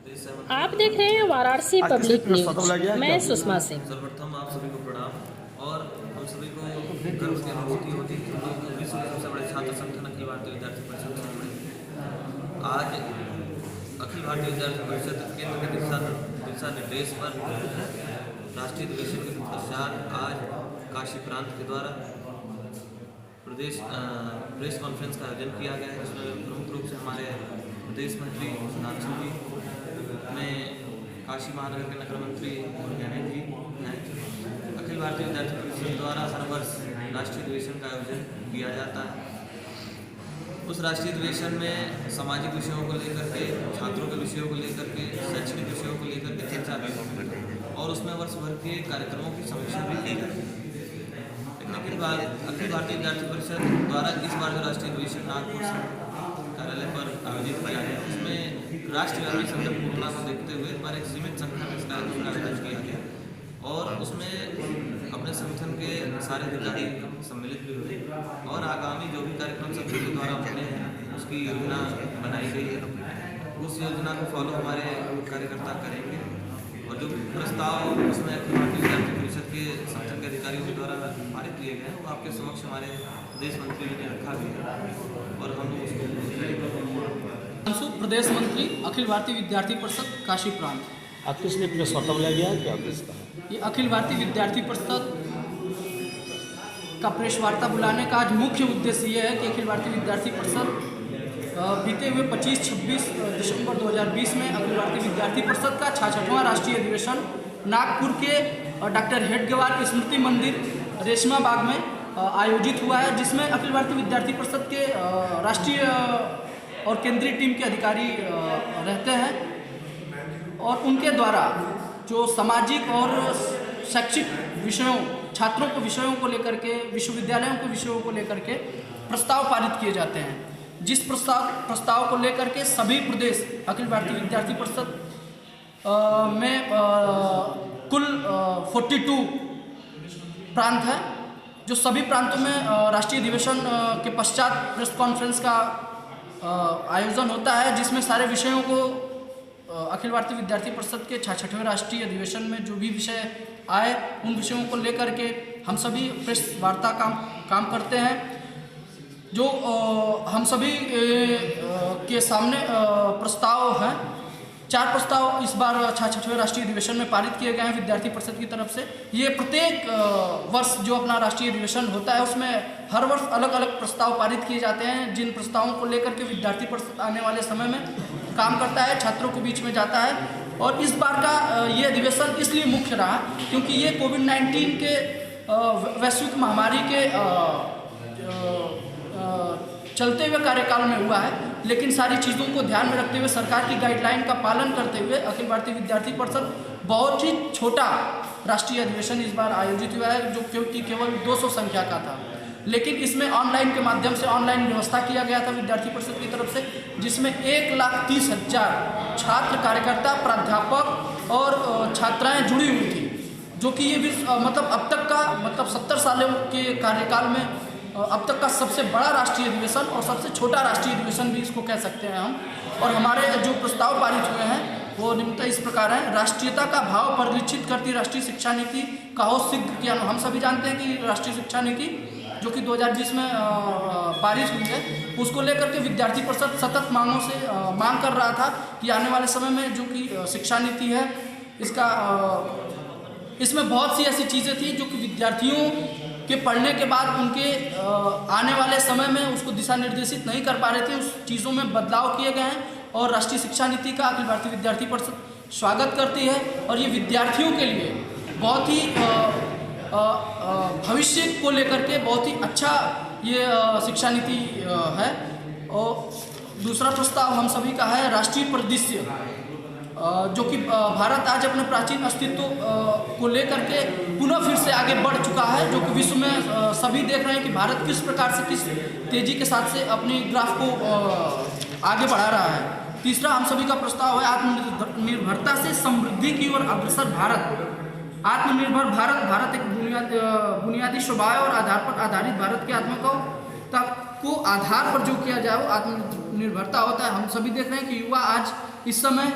आप देख रहे हैं वाराणसी पब्लिक न्यूज। मैं सुषमा सिंह। सर्वप्रथम आप सभी को प्रणाम। और हम सभी को गर्व की अनुभूति होती है कि विश्व के सबसे बड़े छात्र संगठन अखिल भारतीय विद्यार्थी परिषद से जुड़े। आज अखिल भारतीय विद्यार्थी परिषद केंद्र के दिशा निर्देश पर राष्ट्रीय अधिवेशन के पश्चात आज काशी प्रांत के द्वारा प्रदेश प्रेस कॉन्फ्रेंस का आयोजन किया गया है, जिसमें प्रमुख रूप से हमारे प्रदेश मंत्री सुधांशु जी में काशी महानगर के नगर मंत्री ज्ञानेंद्र जी हैं। अखिल भारतीय विद्यार्थी परिषद द्वारा हर वर्ष राष्ट्रीय अधिवेशन का आयोजन किया जाता है। उस राष्ट्रीय अधिवेशन में सामाजिक विषयों को लेकर के, छात्रों के विषयों को लेकर के, शैक्षणिक विषयों को लेकर के चर्चा भी होती है और उसमें वर्ष भर के कार्यक्रमों की समीक्षा भी की जाती है। लेकिन अखिल भारतीय विद्यार्थी परिषद द्वारा इस बार जो राष्ट्रीय अधिवेशन नागपुर कार्यालय पर आयोजित किया गया, उसमें राष्ट्रव्यापी संकट कोरोना को देखते हुए पर एक सीमित संख्या में इस कार्यक्रम का आयोजन किया गया और उसमें अपने संगठन के सारे अधिकारी सम्मिलित भी हुए और आगामी जो भी कार्यक्रम संगठन के द्वारा बने हैं उसकी योजना बनाई गई है। उस योजना को फॉलो हमारे कार्यकर्ता करेंगे और जो प्रस्ताव उसमें अखिल भारतीय विद्यार्थी परिषद के संगठन के अधिकारियों के द्वारा पारित किए गए हैं वो आपके समक्ष हमारे प्रदेश मंत्री जी ने रखा भी है और हम लोग उसको प्रदेश मंत्री अखिल भारतीय विद्यार्थी परिषद काशी प्रांत। आज किस लिए प्रेस वार्ता बुलाया गया है, क्या किसका? ये अखिल भारतीय विद्यार्थी परिषद का प्रेस वार्ता बुलाने का आज मुख्य उद्देश्य ये है कि अखिल भारतीय विद्यार्थी परिषद बीते हुए 25-26 दिसंबर 2020 में अखिल भारतीय विद्यार्थी परिषद का 66वां राष्ट्रीय अधिवेशन नागपुर के डॉक्टर हेडगेवार स्मृति मंदिर रेशमा बाग में आयोजित हुआ है, जिसमें अखिल भारतीय विद्यार्थी परिषद के राष्ट्रीय और केंद्रीय टीम के अधिकारी रहते हैं और उनके द्वारा जो सामाजिक और शैक्षिक विषयों, छात्रों के विषयों को लेकर के, विश्वविद्यालयों के विषयों को लेकर के प्रस्ताव पारित किए जाते हैं। जिस प्रस्ताव को लेकर के सभी प्रदेश अखिल भारतीय विद्यार्थी परिषद में कुल 42 प्रांत है, जो सभी प्रांतों में राष्ट्रीय अधिवेशन के पश्चात प्रेस कॉन्फ्रेंस का आयोजन होता है, जिसमें सारे विषयों को अखिल भारतीय विद्यार्थी परिषद के 66वें राष्ट्रीय अधिवेशन में जो भी विषय आए उन विषयों को लेकर के हम सभी प्रेस वार्ता काम करते हैं। जो हम सभी के सामने प्रस्ताव हैं, 4 प्रस्ताव इस बार 66वें राष्ट्रीय अधिवेशन में पारित किए गए हैं विद्यार्थी परिषद की तरफ से। ये प्रत्येक वर्ष जो अपना राष्ट्रीय अधिवेशन होता है उसमें हर वर्ष अलग अलग प्रस्ताव पारित किए जाते हैं, जिन प्रस्तावों को लेकर के विद्यार्थी परिषद आने वाले समय में काम करता है, छात्रों के बीच में जाता है। और इस बार का ये अधिवेशन इसलिए मुख्य रहा क्योंकि ये कोविड-19 के वैश्विक महामारी के चलते हुए कार्यकाल में हुआ है, लेकिन सारी चीज़ों को ध्यान में रखते हुए, सरकार की गाइडलाइन का पालन करते हुए अखिल भारतीय विद्यार्थी परिषद बहुत ही छोटा राष्ट्रीय अधिवेशन इस बार आयोजित हुआ है, जो क्योंकि केवल 200 संख्या का था। लेकिन इसमें ऑनलाइन के माध्यम से ऑनलाइन व्यवस्था किया गया था विद्यार्थी परिषद की तरफ से, जिसमें 1,30,000 छात्र, कार्यकर्ता, प्राध्यापक और छात्राएँ जुड़ी हुई थी, जो कि ये भी मतलब अब तक का 70 सालों के कार्यकाल में अब तक का सबसे बड़ा राष्ट्रीय अधिवेशन और सबसे छोटा राष्ट्रीय अधिवेशन भी इसको कह सकते हैं हम। और हमारे जो प्रस्ताव पारित हुए हैं वो निम्नतः इस प्रकार हैं। राष्ट्रीयता का भाव परिलक्षित करती राष्ट्रीय शिक्षा नीति का हो शीघ्र किया। हम सभी जानते हैं कि राष्ट्रीय शिक्षा नीति जो कि 2020 में पारित हुई है, उसको लेकर के विद्यार्थी परिषद सतत मांग कर रहा था कि आने वाले समय में जो कि शिक्षा नीति है इसमें बहुत सी ऐसी चीज़ें थी जो कि विद्यार्थियों के पढ़ने के बाद उनके आने वाले समय में उसको दिशा निर्देशित नहीं कर पा रहे थे। उस चीज़ों में बदलाव किए गए हैं और राष्ट्रीय शिक्षा नीति का अखिल भारतीय विद्यार्थी परिषद स्वागत करती है और ये विद्यार्थियों के लिए बहुत ही भविष्य को लेकर के बहुत ही अच्छा ये शिक्षा नीति है। और दूसरा प्रस्ताव हम सभी का है राष्ट्रीय परिदृश्य, जो कि भारत आज अपने प्राचीन अस्तित्व को लेकर के पुनः फिर से आगे बढ़ चुका है, जो कि विश्व में सभी देख रहे हैं कि भारत किस प्रकार से, किस तेजी के साथ से अपनी ग्राफ को आगे बढ़ा रहा है। तीसरा हम सभी का प्रस्ताव है आत्मनिर्भरता से समृद्धि की ओर अग्रसर भारत। आत्मनिर्भर भारत एक बुनियादी स्वभाव और आधार पर आधारित भारत के आत्मकता को आधार पर जो किया जाए वो आत्मनिर्भरता होता है। हम सभी देख रहे हैं कि युवा आज इस समय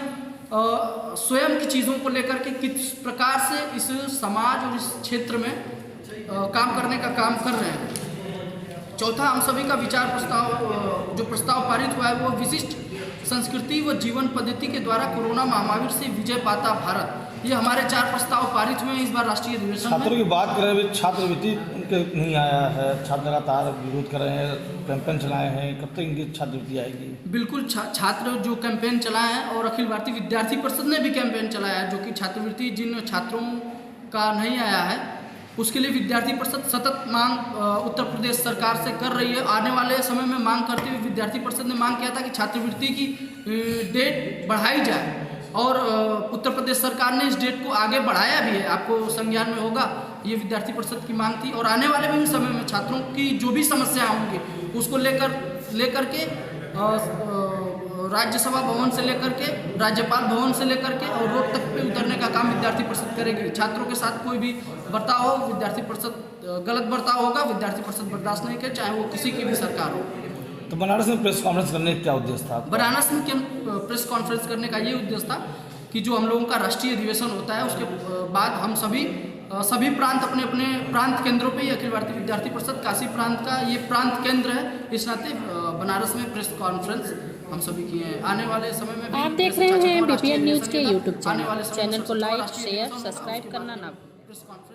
स्वयं की चीज़ों को लेकर के किस प्रकार से इस समाज और इस क्षेत्र में काम करने का काम कर रहे हैं। चौथा, हम सभी का विचार प्रस्ताव जो प्रस्ताव पारित हुआ है वो विशिष्ट संस्कृति व जीवन पद्धति के द्वारा कोरोना महामारी से विजय पाता भारत, ये हमारे 4 प्रस्ताव पारित हुए हैं इस बार राष्ट्रीय अधिवेशन में। छात्रों की बात कर रहे हैं, छात्रवृत्ति उनके नहीं आया है, छात्र लगातार विरोध कर रहे हैं, कैंपेन चलाए हैं, कब तक इनकी छात्रवृत्ति आएगी? बिल्कुल, छात्र जो कैंपेन चलाए हैं और अखिल भारतीय विद्यार्थी परिषद ने भी कैंपेन चलाया है, जो कि छात्रवृत्ति जिन छात्रों का नहीं आया है उसके लिए विद्यार्थी परिषद सतत मांग उत्तर प्रदेश सरकार से कर रही है। आने वाले समय में मांग करते हुए विद्यार्थी परिषद ने मांग किया था कि छात्रवृत्ति की डेट बढ़ाई जाए और उत्तर प्रदेश सरकार ने इस डेट को आगे बढ़ाया भी है, आपको संज्ञान में होगा। ये विद्यार्थी परिषद की मांग थी और आने वाले भी समय में छात्रों की जो भी समस्या होंगी उसको लेकर के राज्यसभा भवन से लेकर के राज्यपाल भवन से लेकर के और रोड तक पे उतरने का काम विद्यार्थी परिषद करेगी। छात्रों के साथ कोई भी बर्ताव हो, विद्यार्थी परिषद गलत बर्ताव होगा, विद्यार्थी परिषद बर्दाश्त नहीं करे, चाहे वो किसी की भी सरकार हो। तो बनारस में प्रेस कॉन्फ्रेंस करने का क्या उद्देश्य था? बनारस में प्रेस कॉन्फ्रेंस करने का ये उद्देश्य था कि जो हम लोगों का राष्ट्रीय अधिवेशन होता है उसके बाद हम सभी प्रांत अपने अपने प्रांत केंद्रों पे, अखिल भारतीय विद्यार्थी परिषद काशी प्रांत का ये प्रांत केंद्र है, इस नाते बनारस में प्रेस कॉन्फ्रेंस हम सभी किए हैं। आने वाले समय में भी आप देख रहे हैं बीपीएन न्यूज के यूट्यूब आने वाले चैनल को लाइक, शेयर, सब्सक्राइब करना ना भूलें।